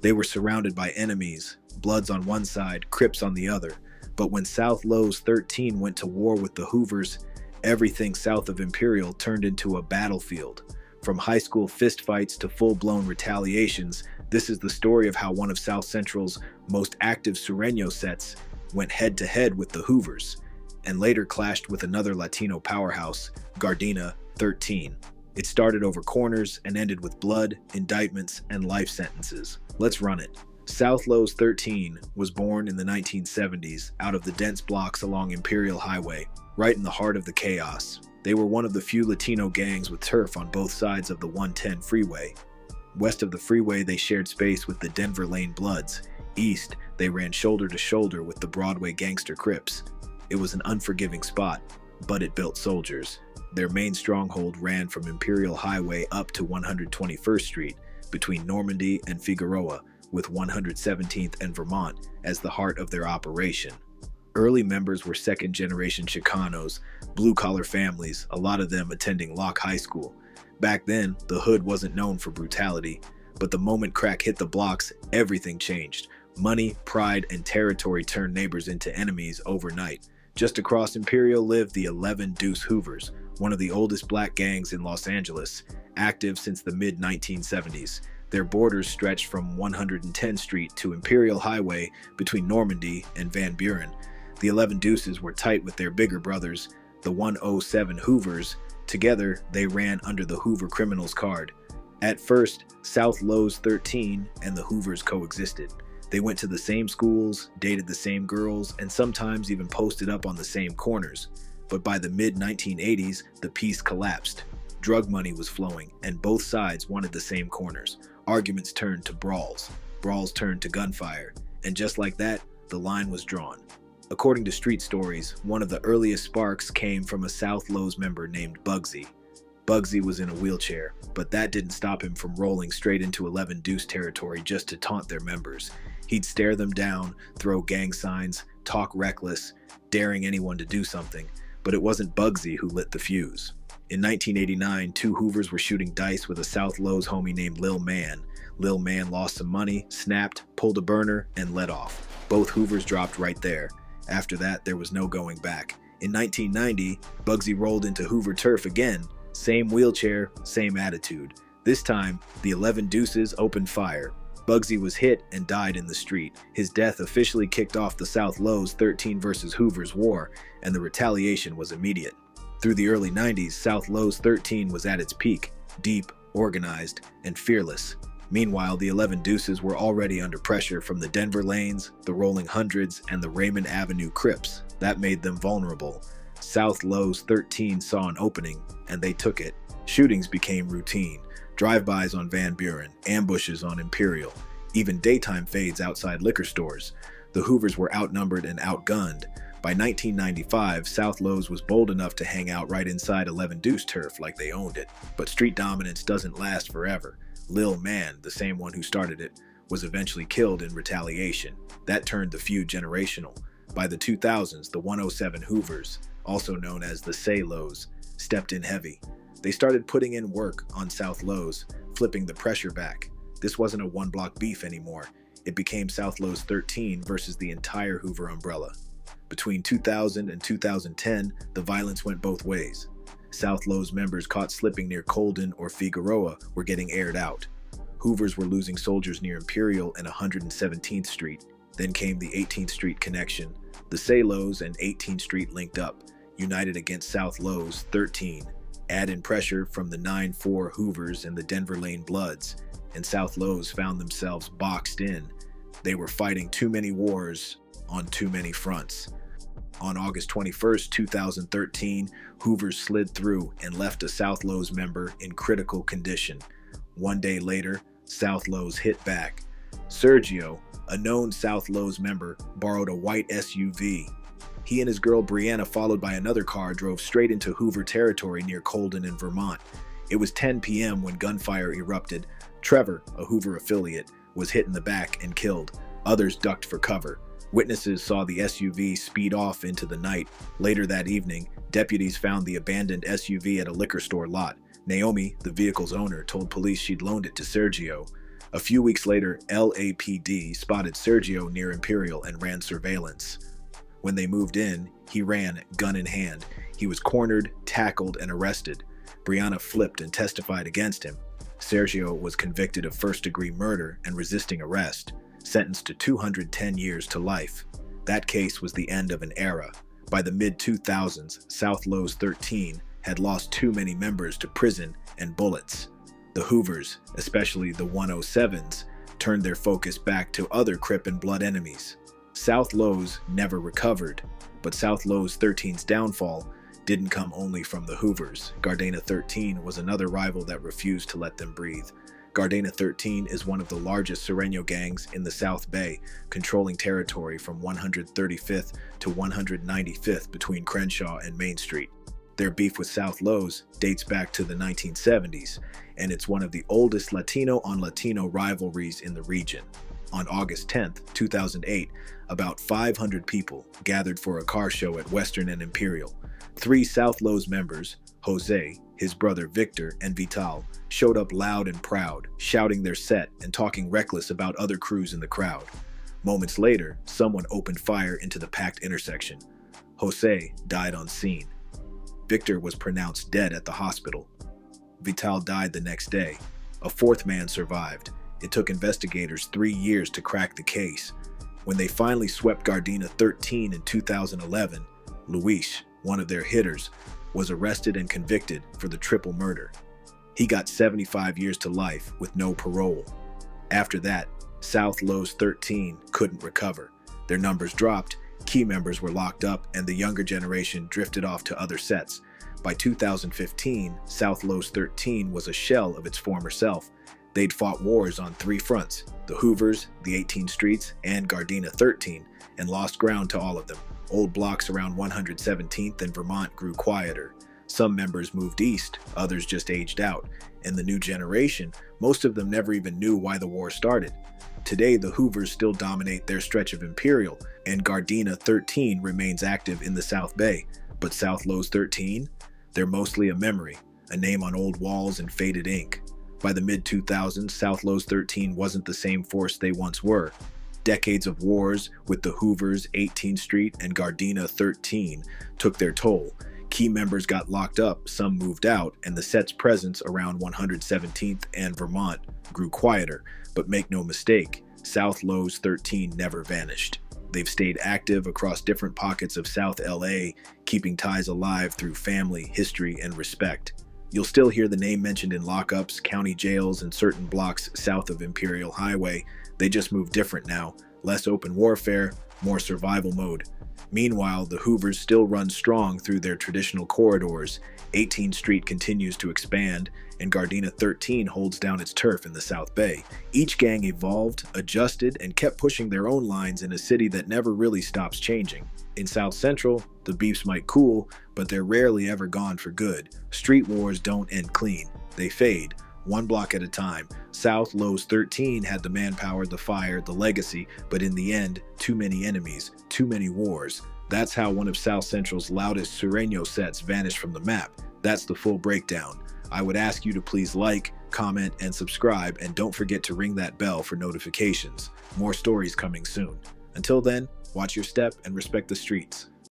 They were surrounded by enemies, Bloods on one side, Crips on the other. But when South Lowe's 13 went to war with the Hoovers, everything south of Imperial turned into a battlefield. From high school fistfights to full-blown retaliations, this is the story of how one of South Central's most active Sureño sets went head-to-head with the Hoovers, and later clashed with another Latino powerhouse, Gardena 13. It started over corners and ended with blood, indictments, and life sentences. Let's run it. South Lowe's 13 was born in the 1970s out of the dense blocks along Imperial Highway, right in the heart of the chaos. They were one of the few Latino gangs with turf on both sides of the 110 freeway. West of the freeway, they shared space with the Denver Lane Bloods. East, they ran shoulder to shoulder with the Broadway gangster Crips. It was an unforgiving spot, but it built soldiers. Their main stronghold ran from Imperial Highway up to 121st Street, between Normandy and Figueroa, with 117th and Vermont as the heart of their operation. Early members were second-generation Chicanos, blue-collar families, a lot of them attending Locke High School. Back then, the hood wasn't known for brutality, but the moment crack hit the blocks, everything changed. Money, pride, and territory turned neighbors into enemies overnight. Just across Imperial lived the 11 Deuce Hoovers, one of the oldest black gangs in Los Angeles, active since the mid-1970s. Their borders stretched from 110th Street to Imperial Highway between Normandy and Van Buren. The 11 Deuces were tight with their bigger brothers, the 107 Hoovers. Together, they ran under the Hoover criminals card. At first, South Lowe's 13 and the Hoovers coexisted. They went to the same schools, dated the same girls, and sometimes even posted up on the same corners. But by the mid-1980s, the peace collapsed. Drug money was flowing, and both sides wanted the same corners. Arguments turned to brawls. Brawls turned to gunfire. And just like that, the line was drawn. According to street stories, one of the earliest sparks came from a South Lowe's member named Bugsy. Bugsy was in a wheelchair, but that didn't stop him from rolling straight into 11 Deuce territory just to taunt their members. He'd stare them down, throw gang signs, talk reckless, daring anyone to do something. But it wasn't Bugsy who lit the fuse. In 1989, two Hoovers were shooting dice with a South Lowe's homie named Lil Man. Lil Man lost some money, snapped, pulled a burner, and let off. Both Hoovers dropped right there. After that, there was no going back. In 1990, Bugsy rolled into Hoover turf again. Same wheelchair, same attitude. This time, the 11 Deuces opened fire. Bugsy was hit and died in the street. His death officially kicked off the South Lowe's 13 versus Hoovers war, and the retaliation was immediate. Through the early 90s, South Lowe's 13 was at its peak, deep, organized, and fearless. Meanwhile, the 11 Deuces were already under pressure from the Denver Lanes, the Rolling Hundreds, and the Raymond Avenue Crips. That made them vulnerable. South Lowe's 13 saw an opening, and they took it. Shootings became routine. Drive-bys on Van Buren, ambushes on Imperial, even daytime fades outside liquor stores. The Hoovers were outnumbered and outgunned. By 1995, South Lowe's was bold enough to hang out right inside 11 Deuce turf like they owned it. But street dominance doesn't last forever. Lil Man, the same one who started it, was eventually killed in retaliation. That turned the feud generational. By the 2000s, the 107 Hoovers, also known as the Say Lows, stepped in heavy. They started putting in work on South Lowe's, flipping the pressure back. This wasn't a one-block beef anymore. It became South Lowe's 13 versus the entire Hoover umbrella. Between 2000 and 2010, the violence went both ways. South Lowe's members caught slipping near Colden or Figueroa were getting aired out. Hoovers were losing soldiers near Imperial and 117th Street. Then came the 18th Street connection. The Say Lowe's and 18th Street linked up, united against South Lowe's 13. Add in pressure from the 9-4 Hoovers and the Denver Lane Bloods, and South Lowe's found themselves boxed in. They were fighting too many wars on too many fronts. On August 21st, 2013, Hoovers slid through and left a South Lowe's member in critical condition. One day later, South Lowe's hit back. Sergio, a known South Lowe's member, borrowed a white SUV. He and his girl Brianna, followed by another car, drove straight into Hoover territory near Colden in Vermont. It was 10 p.m. when gunfire erupted. Trevor, a Hoover affiliate, was hit in the back and killed. Others ducked for cover. Witnesses saw the SUV speed off into the night. Later that evening, deputies found the abandoned SUV at a liquor store lot. Naomi, the vehicle's owner, told police she'd loaned it to Sergio. A few weeks later, LAPD spotted Sergio near Imperial and ran surveillance. When they moved in, he ran, gun in hand. He was cornered, tackled, and arrested. Brianna flipped and testified against him. Sergio was convicted of first-degree murder and resisting arrest, sentenced to 210 years to life. That case was the end of an era. By the mid-2000s, South Lowe's 13 had lost too many members to prison and bullets. The Hoovers, especially the 107s, turned their focus back to other Crip and Blood enemies. South Lowe's never recovered, but South Lowe's 13's downfall didn't come only from the Hoovers. Gardena 13 was another rival that refused to let them breathe. Gardena 13 is one of the largest Sureño gangs in the South Bay, controlling territory from 135th to 195th between Crenshaw and Main Street. Their beef with South Lowe's dates back to the 1970s, and it's one of the oldest Latino-on-Latino rivalries in the region. On August 10, 2008, about 500 people gathered for a car show at Western and Imperial. 3 South Lowe's members, Jose, his brother Victor, and Vital, showed up loud and proud, shouting their set and talking reckless about other crews in the crowd. Moments later, someone opened fire into the packed intersection. Jose died on scene. Victor was pronounced dead at the hospital. Vital died the next day. A 4th man survived. It took investigators 3 years to crack the case. When they finally swept Gardena 13 in 2011, Luis, one of their hitters, was arrested and convicted for the triple murder. He got 75 years to life with no parole. After that, South Lowe's 13 couldn't recover. Their numbers dropped, key members were locked up, and the younger generation drifted off to other sets. By 2015, South Lowe's 13 was a shell of its former self. They'd fought wars on 3 fronts, the Hoovers, the 18 Streets, and Gardena 13, and lost ground to all of them. Old blocks around 117th and Vermont grew quieter. Some members moved east, others just aged out. And the new generation, most of them never even knew why the war started. Today, the Hoovers still dominate their stretch of Imperial, and Gardena 13 remains active in the South Bay. But South Lowe's 13? They're mostly a memory, a name on old walls and faded ink. By the mid-2000s, South Lowe's 13 wasn't the same force they once were. Decades of wars with the Hoovers, 18th Street, and Gardena 13 took their toll. Key members got locked up, some moved out, and the set's presence around 117th and Vermont grew quieter. But make no mistake, South Lowe's 13 never vanished. They've stayed active across different pockets of South LA, keeping ties alive through family, history, and respect. You'll still hear the name mentioned in lockups, county jails, and certain blocks south of Imperial Highway. They just move different now. Less open warfare, more survival mode. Meanwhile, the Hoovers still run strong through their traditional corridors. 18th Street continues to expand, and Gardena 13 holds down its turf in the South Bay. Each gang evolved, adjusted, and kept pushing their own lines in a city that never really stops changing. In South Central, the beefs might cool, but they're rarely ever gone for good. Street wars don't end clean. They fade, one block at a time. South Lowe's 13 had the manpower, the fire, the legacy, but in the end, too many enemies, too many wars. That's how one of South Central's loudest Sureño sets vanished from the map. That's the full breakdown. I would ask you to please like, comment, and subscribe, and don't forget to ring that bell for notifications. More stories coming soon. Until then, watch your step and respect the streets.